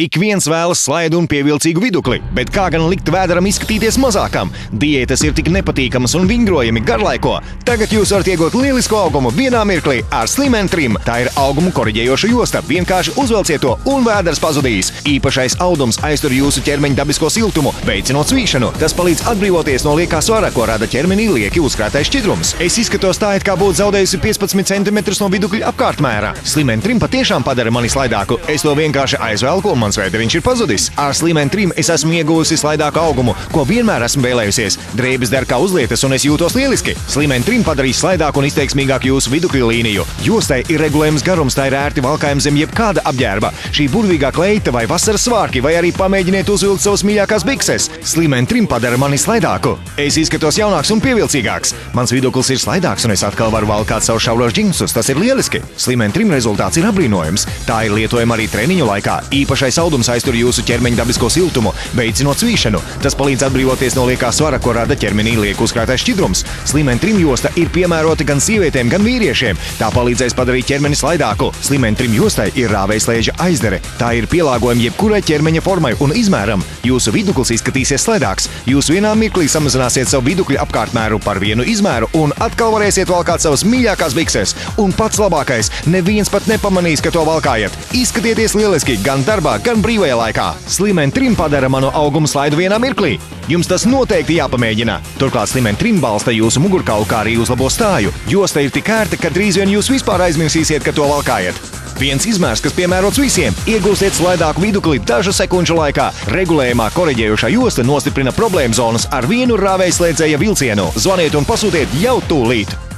Ik viens vēlas slaidu un pievilcīgu vidukli, bet kā gan likt vēderam izskatīties mazākam? Diētas ir tik nepatīkamas un vingrojami garlaiko. Tagad jūs varat iegūt lielisku augumu vienā mirklī ar Slim & Trim. Tā ir augumu koriģējoša josta. Vienkārši uzvelciet to un vēders pazudīs. Īpašais audums aiztur jūsu ķermeņa dabisko siltumu, veicinot svīšanu. Tas palīdz atbrīvoties no liekā svara, ko rada ķermenī lieki uzkrātais šķidrums. Es izskatos tā, it kā būtu zaudējusi 15 cm no vidukļa apkārtmērā. Slim & Trim patiešām padara mani slaidāku. Es to vienkārši aizvelku un mans vēderiņš ir pazudis. Ar Slim & Trim es esmu ieguvusi slaidāku augumu, ko vienmēr esmu vēlējusies. Drēbes der kā uzlietas un es jūtos lieliski. Slim & Trim padarīs slaidāku un izteiksmīgāku jūsu vidukļa līniju. Jostai ir regulējums garums, tā ir ērti valkājums zem jebkāda apģērba. Šī burvīgā kleita vai vasaras svārki, vai arī pamēģiniet uzvilkt savas mīļākās bikses. Slim & Trim padara mani slaidāku. Es izskatos jaunāks un pievilcīgāks. Mans viduklis ir slaidāks un es atkal varu valkāt savus šauros džinsus. Tas ir lieliski. Slim & Trim rezultāts ir apbrīnojams. Tā ir lietojama arī treniņu laikā. Īpašais audums aiztur jūsu ķermeņa dabisko siltumu, veicinot svīšanu. Tas palīdz atbrīvoties no liekā svara, ko rada ķermenī lieku uzkrātais šķidrums. Slim & Trim josta ir piemērota gan sievietēm, gan vīriešiem. Tā palīdzēs padarīt ķermeni slaidāku. Slim & Trim jostai ir rāvējslēža aizdere. Tā ir pielāgojama jebkurai ķermeņa formai un izmēram. Jūsu viduklis izskatīsies slaidāks. Jūs vienā mirklī samazināsiet savu vidukļa apkārtmēru par vienu izmēru un atkal varēsiet valkāt savas mīļākās bikses. Un pats labākais, neviens pat nepamanīs, ka to valkājat. Izskatieties lieliski gan darbā, gan brīvajā laikā. Slim & Trim padara manu augumu slaidu vienā mirklī. Jums tas noteikti jāpamēģina. Turklāt Slim & Trim balsta jūsu mugurkaulu, kā arī uzlabo stāju. Josta ir tik ērta, ka drīz vien jūs vispār aizmirsīsiet, ka to valkājat. Viens izmērs, kas piemērots visiem. Iegūsiet slaidāku vidukli dažu sekundžu laikā. Regulējumā koriģējošā josta nostiprina problēmu zonas ar vienu rāvējslēdzēja vilcienu. Zvaniet un pasūtiet jau tūlīt!